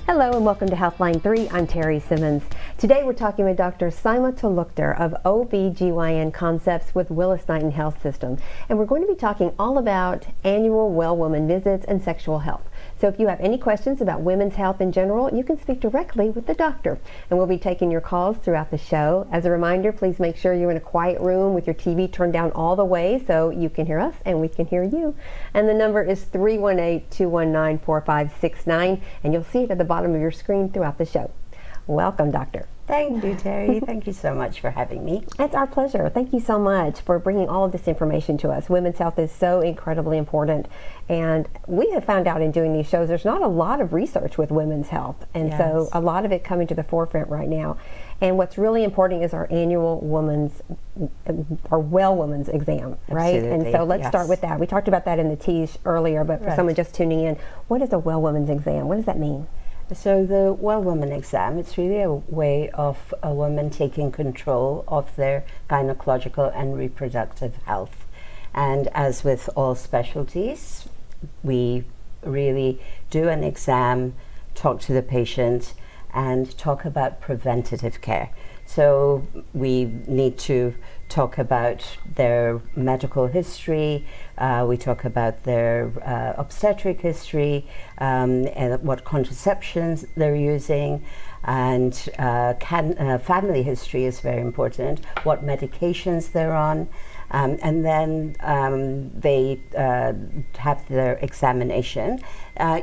Hello and welcome to Healthline 3. I'm Terry Simmons. Today we're talking with Dr. Saimah Talukder of OBGYN Concepts with Willis-Knighton Health System. And we're going to be talking all about annual well woman visits and sexual health. So if you have any questions about women's health in general, you can speak directly with the doctor. And we'll be taking your calls throughout the show. As a reminder, please make sure you're in a quiet room with your TV turned down all the way so you can hear us and we can hear you. And the number is 318-219-4569, and you'll see it at the bottom of your screen throughout the show. Welcome, Doctor. Thank you, Terry. Thank you so much for having me. It's our pleasure. Thank you so much for bringing all of this information to us. Women's health is so incredibly important, and we have found out in doing these shows there's not a lot of research with women's health, and so a lot of it coming to the forefront right now. And what's really important is our annual women's exam, right? Absolutely. And so let's start with that. We talked about that in the tease earlier, but for someone just tuning in, what is a well woman's exam? What does that mean? So the well woman exam, it's really a way of a woman taking control of their gynecological and reproductive health. And as with all specialties, we really do an exam, talk to the patient, and talk about preventative care. So we need to talk about their medical history, we talk about their obstetric history, and what contraceptions they're using, and family history is very important, what medications they're on, and then they have their examination.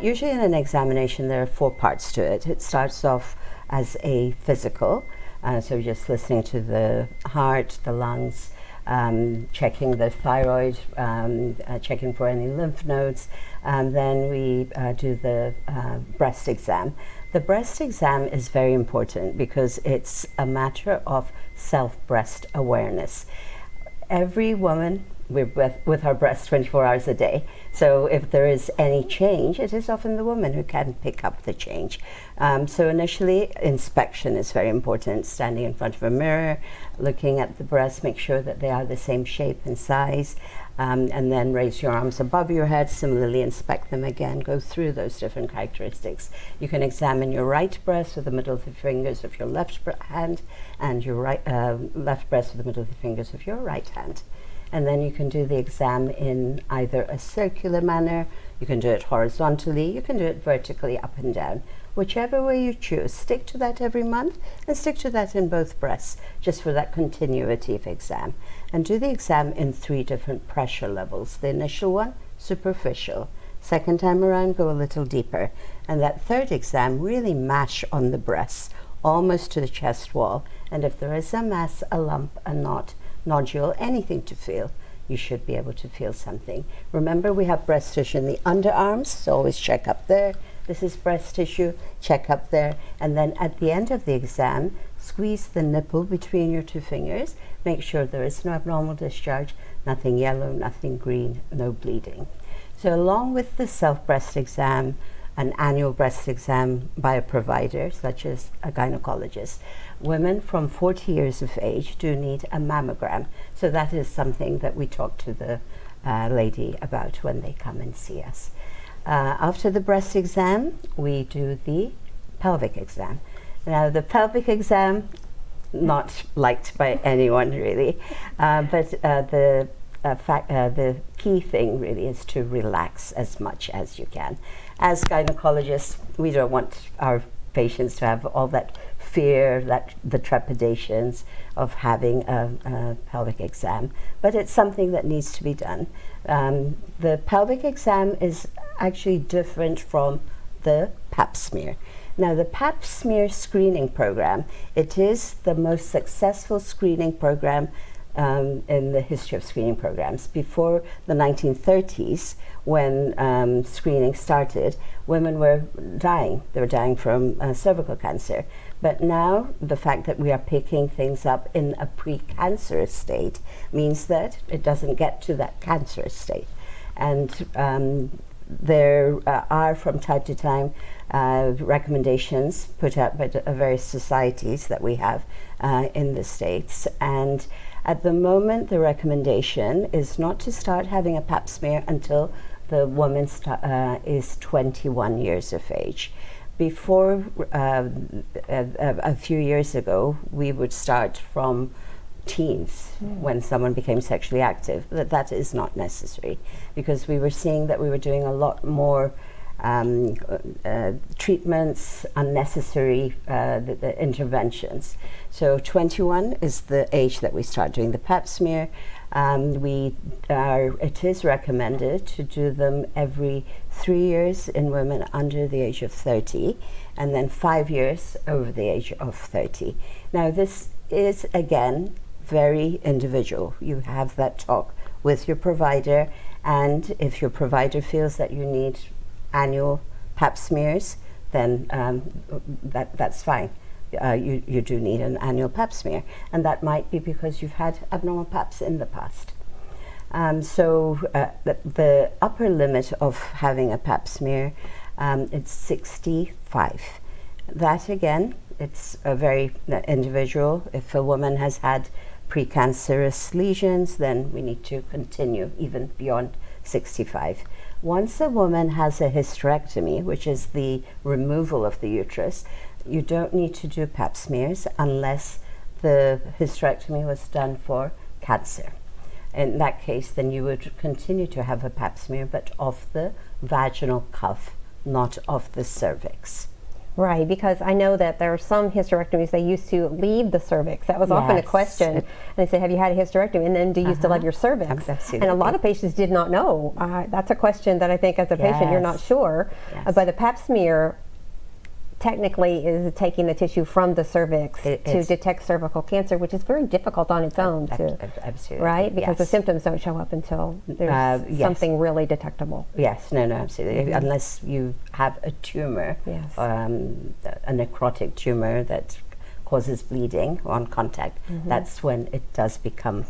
Usually in an examination there are 4 parts to it. It starts off as a physical, so just listening to the heart, the lungs, checking the thyroid, checking for any lymph nodes, and then we do the breast exam. The breast exam is very important because it's a matter of self-breast awareness. Every woman, we're with our breasts 24 hours a day. So if there is any change, it is often the woman who can pick up the change. So initially, inspection is very important. Standing in front of a mirror, looking at the breasts, make sure that they are the same shape and size, and then raise your arms above your head. Similarly, inspect them again, go through those different characteristics. You can examine your right breast with the middle of the fingers of your left hand, and your left breast with the middle of the fingers of your right hand. And then you can do the exam in either a circular manner, you can do it horizontally, you can do it vertically up and down. Whichever way you choose, stick to that every month and stick to that in both breasts, just for that continuity of exam. And do the exam in 3 different pressure levels. The initial one, superficial. Second time around, go a little deeper. And that third exam, really mash on the breasts, almost to the chest wall. And if there is a mass, a lump, a knot, nodule, anything to feel, you should be able to feel something. Remember, we have breast tissue in the underarms, so always check up there. This is breast tissue, check up there. And then at the end of the exam, squeeze the nipple between your 2 fingers. Make sure there is no abnormal discharge, nothing yellow, nothing green, no bleeding. So along with the self-breast exam, an annual breast exam by a provider, such as a gynecologist, women from 40 years of age do need a mammogram. So that is something that we talk to the lady about when they come and see us. After the breast exam, we do the pelvic exam. Now, the pelvic exam, not liked by anyone really, but the key thing really is to relax as much as you can. As gynecologists, we don't want our patients to have all that fear, the trepidations of having a pelvic exam, but it's something that needs to be done. The pelvic exam is actually different from the pap smear. Now, the pap smear screening program, it is the most successful screening program in the history of screening programs. Before the 1930s, when screening started, women were dying. They were dying from cervical cancer. But now, the fact that we are picking things up in a precancerous state means that it doesn't get to that cancerous state. And there are, from time to time, recommendations put out by various societies that we have in the States. And at the moment, the recommendation is not to start having a pap smear until the woman is 21 years of age. before a few years ago, we would start from teens when someone became sexually active. That is not necessary, because we were seeing that we were doing a lot more treatments, unnecessary the interventions. So 21 is the age that we start doing the pap smear. It is recommended to do them every 3 years in women under the age of 30, and then 5 years over the age of 30. Now, this is, again, very individual. You have that talk with your provider, and if your provider feels that you need annual pap smears, then that's fine. You do need an annual pap smear, and that might be because you've had abnormal paps in the past. So the upper limit of having a pap smear, it's 65. That, again, it's a very individual. If a woman has had precancerous lesions, then we need to continue even beyond 65. Once a woman has a hysterectomy, which is the removal of the uterus, you don't need to do pap smears unless the hysterectomy was done for cancer. In that case, then you would continue to have a pap smear, but of the vaginal cuff, not of the cervix. Right, because I know that there are some hysterectomies, they used to leave the cervix. That was often a question. And they say, have you had a hysterectomy? And then do you still have your cervix? Absolutely. And a lot of patients did not know. That's a question that I think as a patient you're not sure. But a pap smear technically is taking the tissue from the cervix to detect cervical cancer, which is very difficult on its own. Absolutely. Right? Because the symptoms don't show up until there's something really detectable. Yes, no, absolutely. Unless you have a tumor, a necrotic tumor that causes bleeding on contact, that's when it does become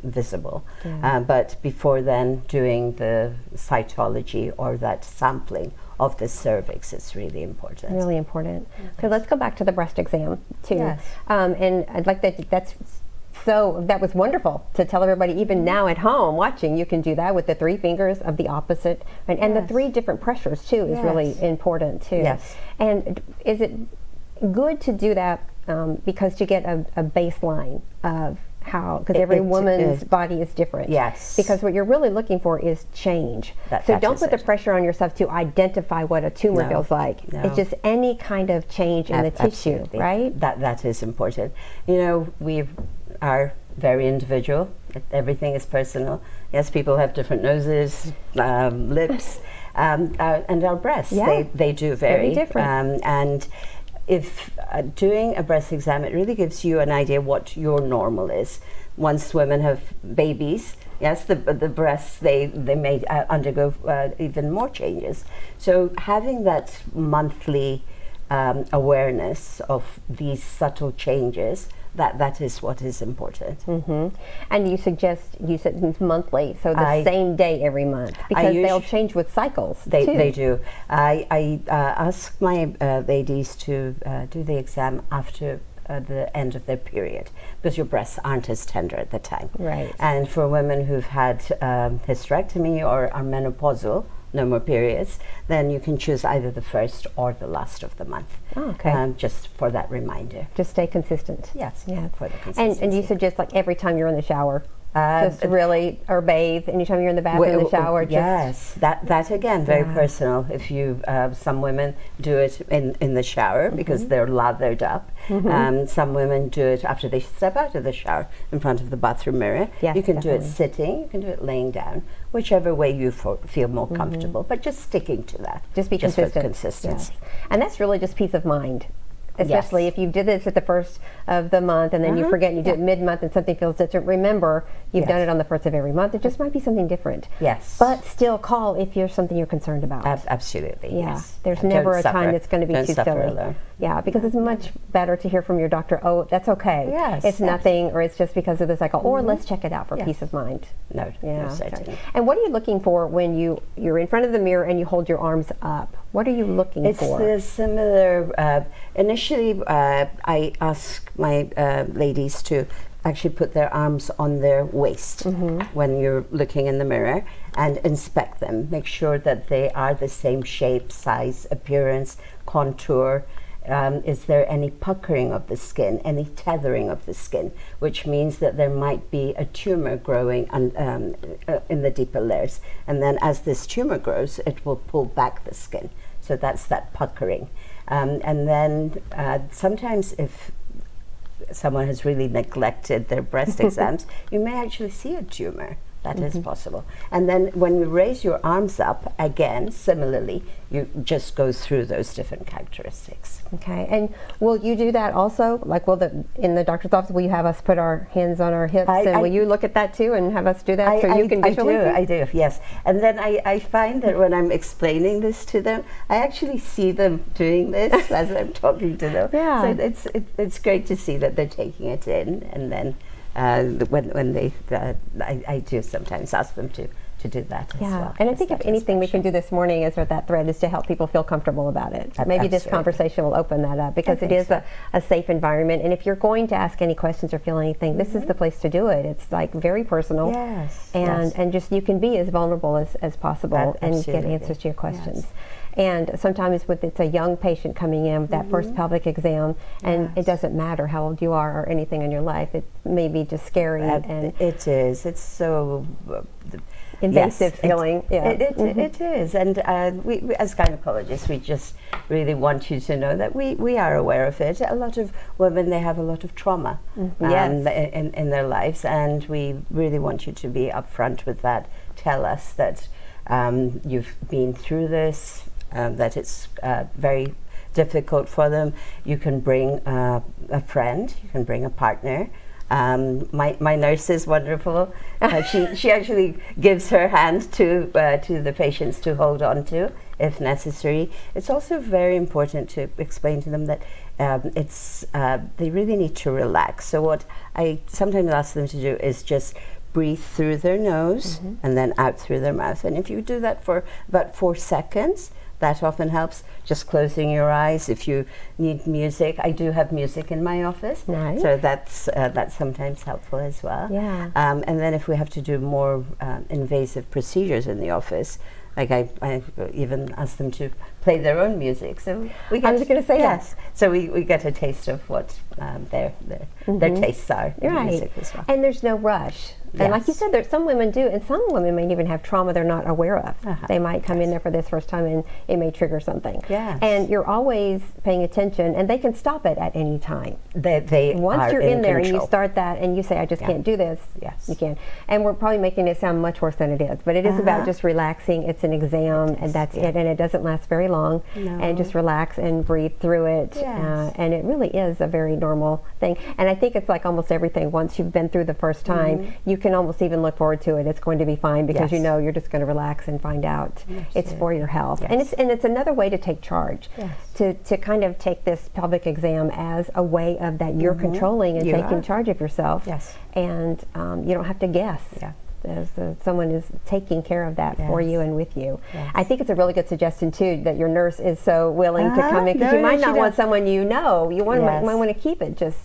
visible. But before then, doing the cytology or that sampling of the cervix is really important. Really important. So let's go back to the breast exam too. Yes. And I'd like that was wonderful to tell everybody, even now at home watching, you can do that with the 3 fingers of the opposite, and the 3 different pressures too is really important too. Yes. And is it good to do that because to get a baseline of how, because every woman's body is different. Yes. Because what you're really looking for is change. So don't put the pressure on yourself to identify what a tumor feels like. It's just any kind of change in the tissue, right? That is important. You know, we are very individual. Everything is personal. Yes, people have different noses, lips, and our breasts. They do vary. Very different. And if doing a breast exam, it really gives you an idea what your normal is. Once women have babies, yes, the breasts, they may undergo even more changes. So having that monthly awareness of these subtle changes, that is what is important. And you said it's monthly, so the same day every month, because they'll change with cycles. They do. I ask my ladies to do the exam after the end of their period, because your breasts aren't as tender at the time. Right. And for women who've had hysterectomy or are menopausal, no more periods, then you can choose either the first or the last of the month. Just for that reminder. Just stay consistent. Yes. For the consistency. And you suggest like every time you're in the shower, just really, or bathe anytime you're in the bathroom, in the shower. Yes, that again, very personal. If you, some women do it in the shower because they're lathered up. Some women do it after they step out of the shower in front of the bathroom mirror. Yes, you can do it sitting, you can do it laying down, whichever way you feel more comfortable, but just sticking to that. Just be consistent. For consistency. And that's really just peace of mind. Especially if you did this at the first of the month and then you forget and you do it mid-month and something feels different. Remember, you've done it on the first of every month. It just might be something different. Yes. But still call if you're something you're concerned about. Absolutely. Yeah. Yes. There's never a time that's going to be too silly. Alone. Yeah, because it's much better to hear from your doctor, oh, that's okay. Yes. It's nothing, or it's just because of the cycle. Or let's check it out for peace of mind. No, certainly. And what are you looking for when you're in front of the mirror and you hold your arms up? What are you looking for? It's similar. Initially, I ask my ladies to actually put their arms on their waist when you're looking in the mirror, and inspect them. Make sure that they are the same shape, size, appearance, contour. Is there any puckering of the skin, any tethering of the skin, which means that there might be a tumor growing in the deeper layers. And then as this tumor grows, it will pull back the skin. So that's that puckering. And then sometimes if someone has really neglected their breast exams, you may actually see a tumor. That is possible. And then when you raise your arms up, again, similarly, you just go through those different characteristics. Okay, and will you do that also? Like, in the doctor's office, will you have us put our hands on our hips, and will you look at that too and have us do that so you can visually see? I do, yes. And then I find that when I'm explaining this to them, I actually see them doing this as I'm talking to them. Yeah. So it's great to see that they're taking it in, and then when they, I do sometimes ask them to do that as well. And I think if anything we can do this morning is with that thread is to help people feel comfortable about it. Maybe this conversation will open that up, because it is a safe environment. And if you're going to ask any questions or feel anything, this is the place to do it. It's like very personal. Yes. And just you can be as vulnerable as possible and get answers to your questions. Yes. And sometimes it's a young patient coming in with that first pelvic exam, and it doesn't matter how old you are or anything in your life. It may be just scary. And it is. It's so invasive feeling. It is. And we, as gynecologists, we just really want you to know that we are aware of it. A lot of women, they have a lot of trauma in their lives, and we really want you to be upfront with that. Tell us that you've been through this, that it's very difficult for them. You can bring a friend, you can bring a partner. My nurse is wonderful. She actually gives her hand to the patients to hold on to if necessary. It's also very important to explain to them that they really need to relax. So what I sometimes ask them to do is just breathe through their nose and then out through their mouth. And if you do that for about 4 seconds, that often helps. Just closing your eyes. If you need music, I do have music in my office, so that's sometimes helpful as well. Yeah. And then if we have to do more invasive procedures in the office, like I even ask them to play their own music. So we get, I was going to say yes. So we get a taste of what their tastes are in music as well. And there's no rush. And like you said, there's some women do, and some women may even have trauma they're not aware of. They might come in there for this first time, and it may trigger something. Yes. And you're always paying attention, and they can stop it at any time. They Once you're in there control. and you start that, and you say, "I just can't do this." Yes. You can. And we're probably making it sound much worse than it is, but it is about just relaxing. It's an exam, and that's it, and it doesn't last very long. No. And just relax and breathe through it. Yes. And it really is a very normal thing. And I think it's like almost everything. Once you've been through the first time, you can almost even look forward to it. It's going to be fine, because you know you're just going to relax and find out it's for your health. Yes. And it's another way to take charge. Yes. To kind of take this pelvic exam as a way of that you're controlling and taking charge of yourself. Yes. And you don't have to guess. Yeah. Someone is taking care of that for you and with you. Yes. I think it's a really good suggestion too that your nurse is so willing to come in, because you might not want someone you know. You might want to keep it just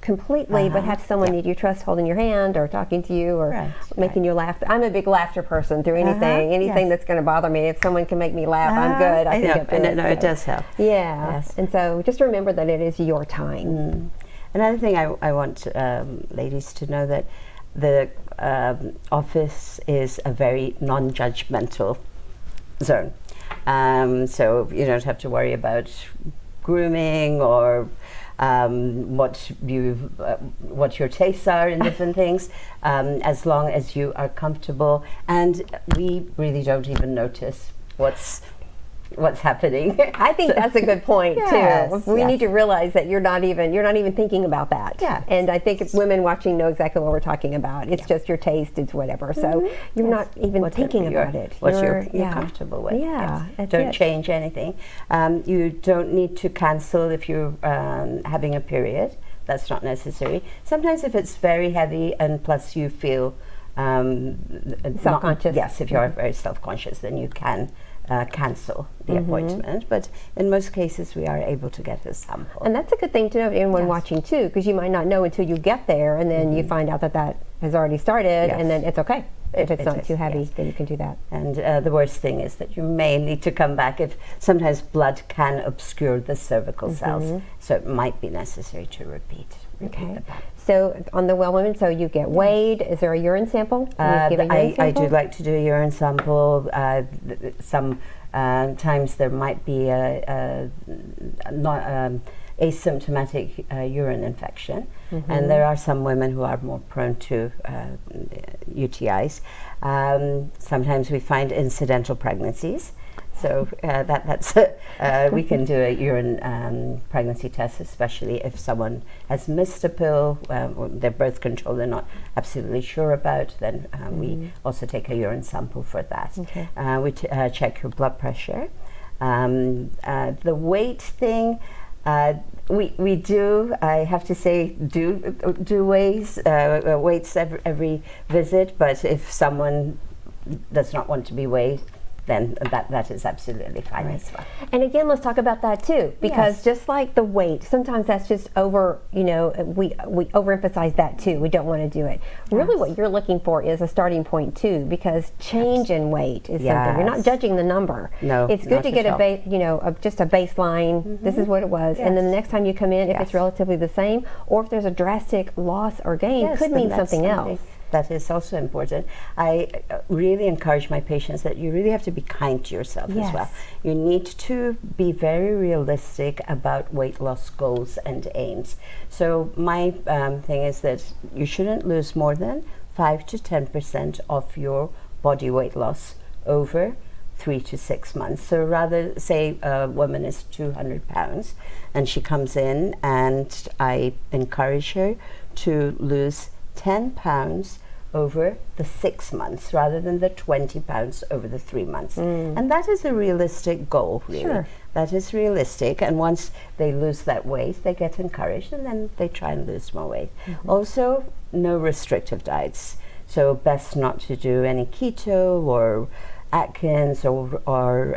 completely, but have someone that you trust holding your hand or talking to you or making you laugh. I'm a big laughter person through anything that's going to bother me. If someone can make me laugh, I'm good. I can get through it. It does help. Yeah. Yes. And so just remember that it is your time. Another thing I want ladies to know, that the office is a very non-judgmental zone. So you don't have to worry about grooming or what your tastes are in different things, as long as you are comfortable. And we really don't even notice what's happening. I think that's a good point too. We need to realize that you're not even thinking about that. Yeah. And I think women watching know exactly what we're talking about. It's just your taste, it's whatever. So you're not even thinking about it. What you're comfortable with. Yeah. Don't change anything. You don't need to cancel if you're having a period. That's not necessary. Sometimes if it's very heavy and plus you feel self-conscious. Yes, if you're very self-conscious, then you can cancel the appointment, but in most cases we are able to get a sample. And that's a good thing to know, anyone watching too, because you might not know until you get there, and then you find out that has already started, and then it's okay. if it's It not is, too heavy, yes. then you can do that. And the worst thing is that you may need to come back if sometimes blood can obscure the cervical cells, so it might be necessary to repeat Okay. the pap. So on the well women, so you get weighed. Is there a urine sample? You give a urine I do sample? like to do a urine sample. Some times there might be a not, asymptomatic urine infection, and there are some women who are more prone to UTIs. Sometimes we find incidental pregnancies. So that's we can do a urine pregnancy test, especially if someone has missed a pill, or their birth control they're not absolutely sure about. Then we also take a urine sample for that. Okay. We check your blood pressure. The weight thing. We do, I have to say, do weights every visit, but if someone does not want to be weighed, then that is absolutely fine as well. And again, let's talk about that too, because Yes. just like the weight, sometimes that's just over, we overemphasize that too. We don't want to do it. Really what you're looking for is a starting point too, because change in weight is something. You're not Yes. judging the number. No, it's good not to at get all. just a baseline. This is what it was. And then the Yes. next time you come in, if it's Yes. relatively the same, or if there's a drastic loss or gain, Yes, could then mean that's something else. That is also important. I really encourage my patients that you really have to be kind to yourself as well. Yes. You need to be very realistic about weight loss goals and aims. So my thing is that you shouldn't lose more than 5 to 10% of your body weight loss over 3 to 6 months. So rather say a woman is 200 pounds and she comes in and I encourage her to lose 10 pounds over the 6 months rather than the 20 pounds over the 3 months. And that is a realistic goal, really. Sure. That is realistic. And once they lose that weight, they get encouraged and then they try and lose more weight. Also, no restrictive diets. So best not to do any keto or Atkins or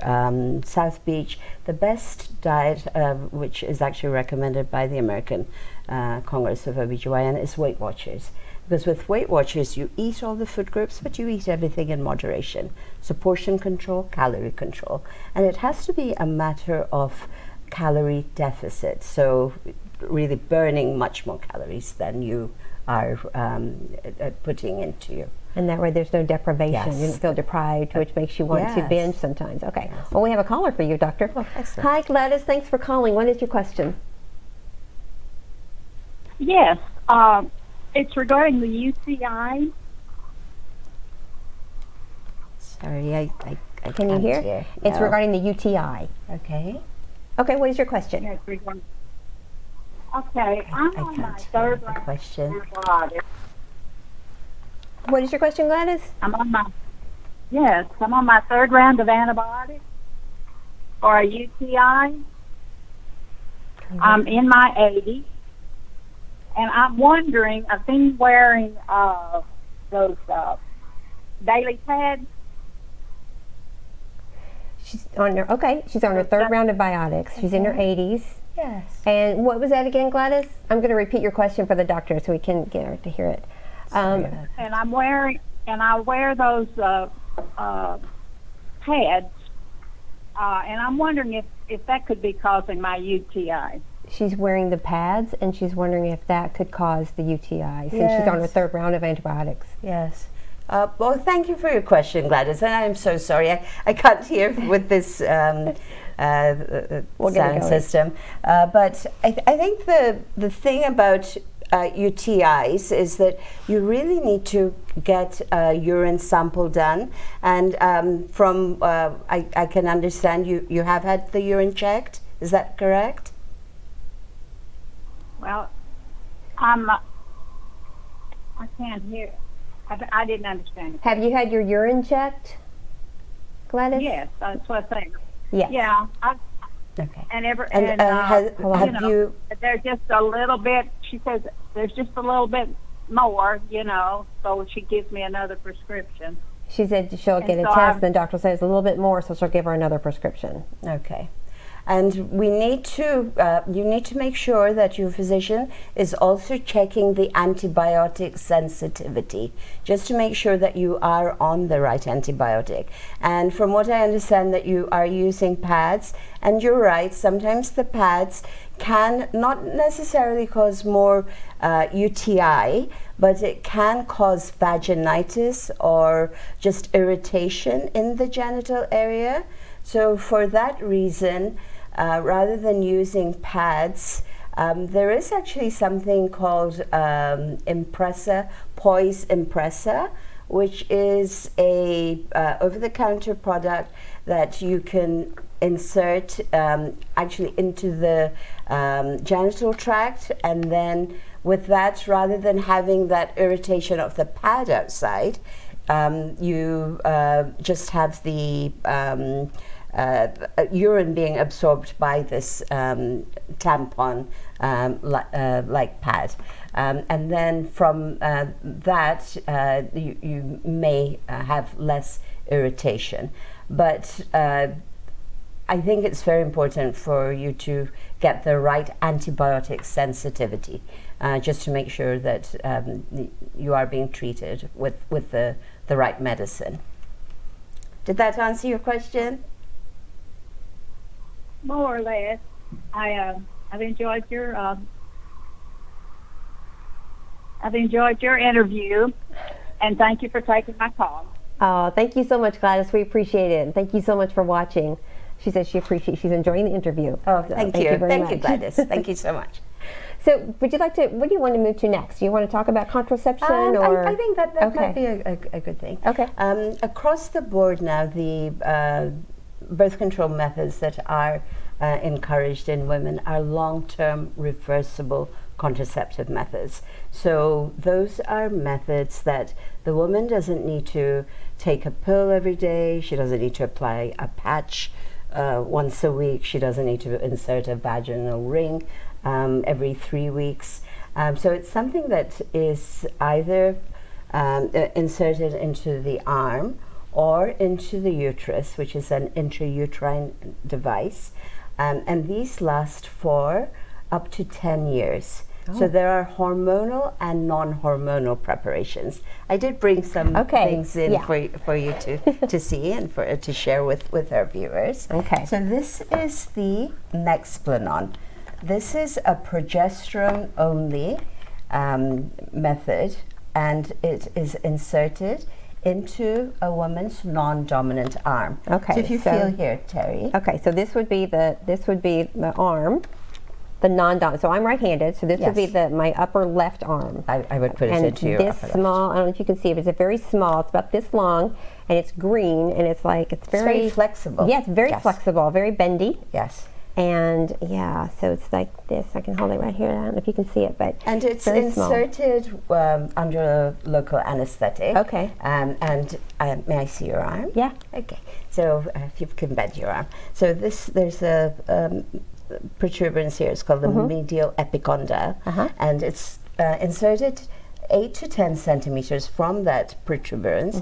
South Beach. The best diet, which is actually recommended by the American Congress of OBGYN, is Weight Watchers. Because with Weight Watchers, you eat all the food groups, but you eat everything in moderation. So portion control, calorie control. And it has to be a matter of calorie deficit. So really burning much more calories than you are putting into your. And that way there's no deprivation. Yes. You don't feel deprived, which makes you want to Yes. binge sometimes. Okay. Yes. Well, we have a caller for you, doctor. Oh, excellent. Hi, Gladys. Thanks for calling. What is your question? Yes, it's regarding the UTI. Sorry, I Can you can't hear? It's No. regarding the UTI. Okay. Okay, what is your question? Yes, regarding. Okay, I'm I on my can't third hear the round question. of antibiotics. What is your question, Gladys? I'm on my third round of antibiotics for a UTI. I'm in my 80s, and I'm wondering. I've been wearing those daily pads. She's on her third round of biotics. She's in her 80s. Yes. And what was that again, Gladys? I'm going to repeat your question for the doctor so we can get her to hear it. And I wear those pads, and I'm wondering if that could be causing my UTI. She's wearing the pads, and she's wondering if that could cause the UTI since she's on her Yes. third round of antibiotics. Yes. Well, thank you for your question, Gladys. And I'm so sorry. I can't hear with this We'll get it sound going. system. But I think the thing about UTIs is that you really need to get a urine sample done. And from I can understand you have had the urine checked. Is that correct? Well, I can't hear. I didn't understand. Have you had your urine checked, Gladys? Yes, that's what I'm saying. Yes. Yeah, Okay. and Have you? There's just a little bit. She says there's just a little bit more, so she gives me another prescription. She said she'll get a so test, I'm- and the doctor says a little bit more, so she'll give her another prescription. Okay. And we need to, you need to make sure that your physician is also checking the antibiotic sensitivity, just to make sure that you are on the right antibiotic. And from what I understand, that you are using pads, and you're right, sometimes the pads can not necessarily cause more UTI, but it can cause vaginitis or just irritation in the genital area. So for that reason, rather than using pads, there is actually something called Poise Impressa, which is a over-the-counter product that you can insert actually into the genital tract, and then with that, rather than having that irritation of the pad outside, you just have the urine being absorbed by this tampon like pad. And then from that, you may have less irritation. But I think it's very important for you to get the right antibiotic sensitivity, just to make sure that you are being treated with the right medicine. Did that answer your question? More or less. I've enjoyed your interview, and thank you for taking my call. Oh, thank you so much, Gladys. We appreciate it. And thank you so much for watching. She says she's enjoying the interview. Oh, so thank you. Very thank much. you, Gladys. Thank you so much. So, what do you want to move to next? Do you want to talk about contraception, or I think that okay. might be a good thing. Okay. Across the board now, the birth control methods that are encouraged in women are long-term reversible contraceptive methods. So those are methods that the woman doesn't need to take a pill every day. She doesn't need to apply a patch once a week. She doesn't need to insert a vaginal ring every 3 weeks. So it's something that is either inserted into the arm or into the uterus, which is an intrauterine device. And these last for up to 10 years. Oh. So there are hormonal and non-hormonal preparations. I did bring some things in for you to see and to share with our viewers. Okay. So this is the Nexplanon. This is a progesterone-only method, and it is inserted into a woman's non-dominant arm. Okay. So if you feel here, Terry. Okay. So this would be the arm, the non-dominant. So I'm right-handed. So this would be my upper left arm. I would put it into your this upper small. left. I don't know if you can see it. It's a very small. It's about this long, and it's green, and it's very flexible. Yeah, it's very flexible, very bendy. Yes. And so it's like this. I can hold it right here. I don't know if you can see it, but and it's inserted under local anesthetic. Okay. And may I see your arm? Yeah. Okay. So if you can bend your arm. So there's a protuberance here. It's called the medial epicondyle, and it's inserted 8 to 10 centimeters from that protuberance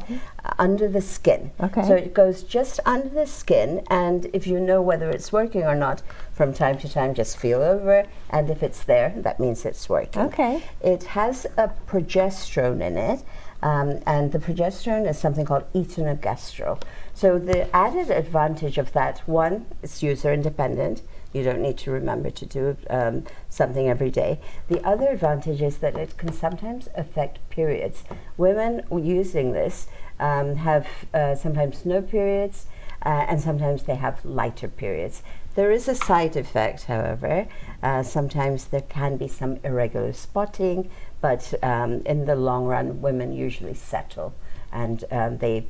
under the skin. Okay. So it goes just under the skin, and if you know whether it's working or not, from time to time just feel over, and if it's there, that means it's working. Okay. It has a progesterone in it, and the progesterone is something called etonogestrel. So the added advantage of that, one, it's user independent. You don't need to remember to do something every day. The other advantage is that it can sometimes affect periods. Women using this have sometimes no periods, and sometimes they have lighter periods. There is a side effect, however. Sometimes there can be some irregular spotting, but in the long run, women usually settle, and they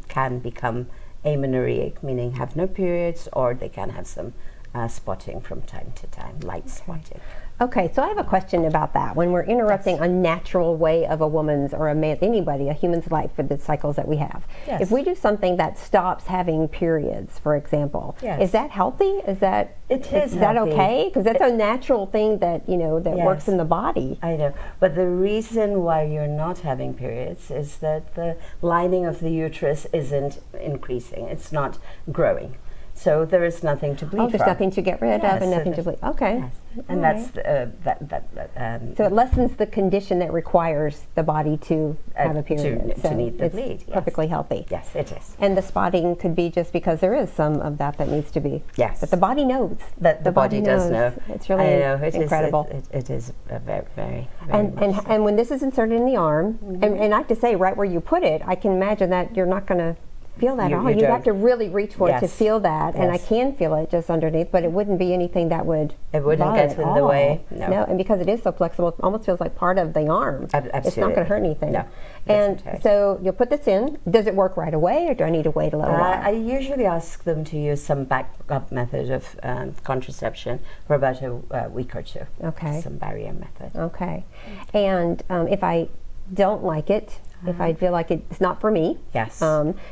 can become amenorrheic, meaning have no periods, or they can have some spotting from time to time, light spotting. Okay, so I have a question about that. When we're interrupting a natural way of a woman's or a human's life for the cycles that we have, if we do something that stops having periods, for example, is that healthy? Is that okay? Because that's a natural thing that works in the body. I know, but the reason why you're not having periods is that the lining of the uterus isn't increasing; it's not growing. So there is nothing to bleed Oh, there's from. nothing to get rid of and so nothing to bleed. Okay. Yes. And All that's right. So it lessens the condition that requires the body to have a period. to need the it's bleed, yes. perfectly healthy. yes, it is. And the spotting could be just because there is some of that needs to be. Yes. But the body knows. That the body does know. It's really I know, incredible. It is very, very, and much so. and when this is inserted in the arm, and I have to say, right where you put it, I can imagine that you're not going to feel that at all. You'd have to really reach for it to Yes. feel that, and I Yes. can feel it just underneath, but it wouldn't be anything that would It wouldn't bother get at in the all. way, no. And because it is so flexible, it almost feels like part of the arm. It's not going to Absolutely. hurt anything. No, And doesn't hurt. so you'll put this in. Does it work right away, or do I need to wait a little while? I usually ask them to use some backup method of contraception for about a week or two. Okay. Some barrier method. Okay. And if I don't like it, if I feel like it's not for me, Yes.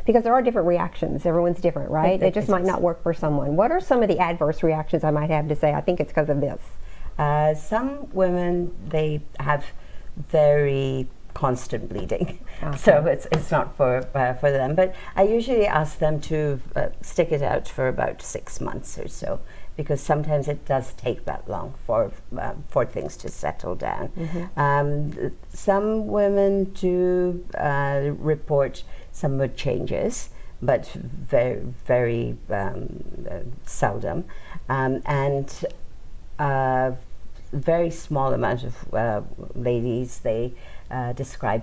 because there are different reactions. Everyone's different, right? It just might not work for someone. What are some of the adverse reactions I might have to say, I think it's because of this? Some women, they have very constant bleeding, Okay. so it's not for them. But I usually ask them to stick it out for about 6 months or so, because sometimes it does take that long for things to settle down. Some women do report some mood changes, but very, very seldom, and very small amount of ladies, they describe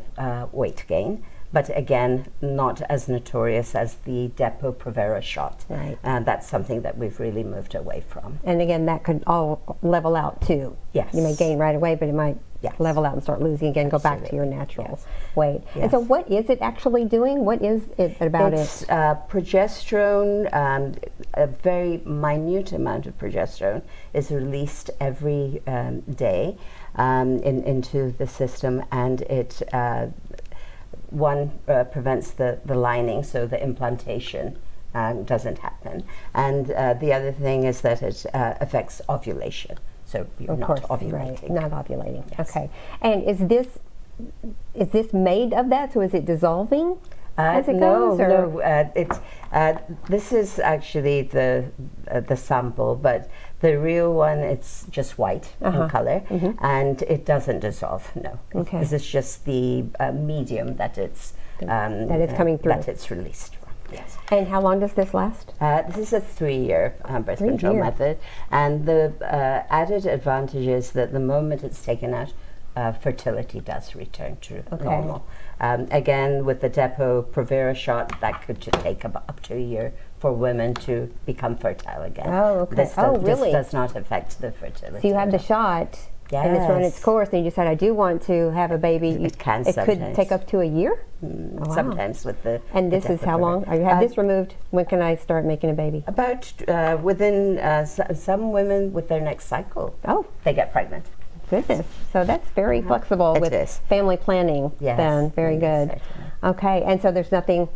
weight gain, but again, not as notorious as the Depo-Provera shot. Right. That's something that we've really moved away from. And again, that could all level out too. Yes. You may gain right away, but it might Yes. level out and start losing again, go back to your Absolutely. natural Yes. weight. And Yes. so what is it actually doing? What is it about It's it? progesterone, a very minute amount of progesterone is released every day into the system, and it prevents the lining, so the implantation doesn't happen. And the other thing is that it affects ovulation, so you're Of not course, ovulating. right. Not ovulating. Yes. Okay. And is this made of that? So is it dissolving as it No, goes? Or? no. This is actually the sample, but the real one, it's just white in color, and it doesn't dissolve. No, Okay. This is just the medium that it's coming through. that it's released from. Yes. And how long does this last? This is a 3-year birth 3 control year. method, and the added advantage is that the moment it's taken out, fertility does return to normal. Again, with the Depo-Provera shot, that could take up to a year for women to become fertile again. Oh, okay. Really? This does not affect the fertility. So you have the shot, and it's run its Yes. course, and you decide, I do want to have a baby. It can It could sometimes. take up to a year? Oh, wow. Sometimes with the And the this is how Depo-Provera. long? You have this removed. When can I start making a baby? About within some women with their next cycle, Oh, they get pregnant. goodness. So that's very flexible It with is. family planning Yes. then. Very good. Certainly. Okay, and so there's nothing,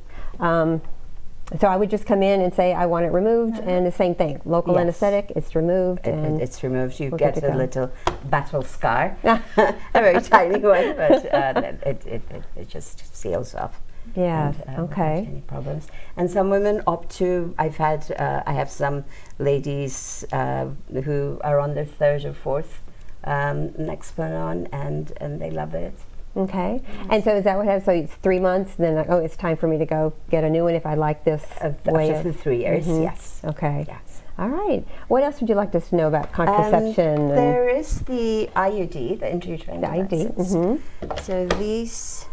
so I would just come in and say I want it removed, and the same thing, local Yes. anesthetic, it's removed, and It's removed. You we're get good to a go. little battle scar, a very tiny one, but it just seals off. yes, and, okay. without any problems. And some women opt to. I have some ladies who are on their 3rd or 4th next one on, and they love it. Okay, and so is that what happens? So it's 3 months, then it's time for me to go get a new one if I like this way. After 3 years, yes. Okay. Yes. All right. What else would you like us to know about contraception? and There is the IUD, the intrauterine the ID. devices. So these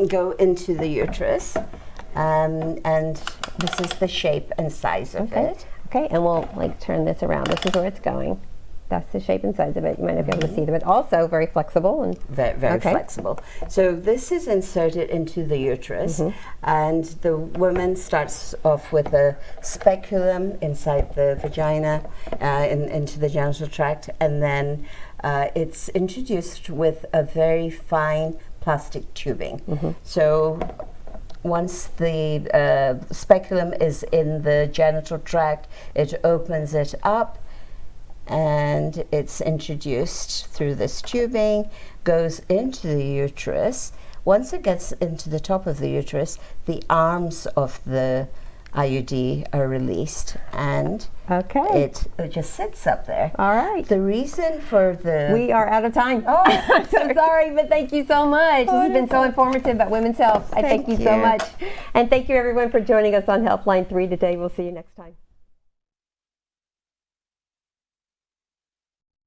go into the uterus, and this is the shape and size of Okay. it. Okay, and we'll turn this around. This is where it's going. That's the shape and size of it. You might not be able to see them, but also very flexible and Very, very Okay. flexible. So this is inserted into the uterus, and the woman starts off with a speculum inside the vagina, into the genital tract, and then it's introduced with a very fine plastic tubing. So once the speculum is in the genital tract, it opens it up, and it's introduced through this tubing, goes into the uterus. Once it gets into the top of the uterus, the arms of the IUD are released, and Okay. it just sits up there. All right. The reason for the We are out of time. Oh, I'm so sorry, but thank you so much. This has been so informative about women's health. I thank you so much. And thank you everyone for joining us on Healthline 3 today. We'll see you next time.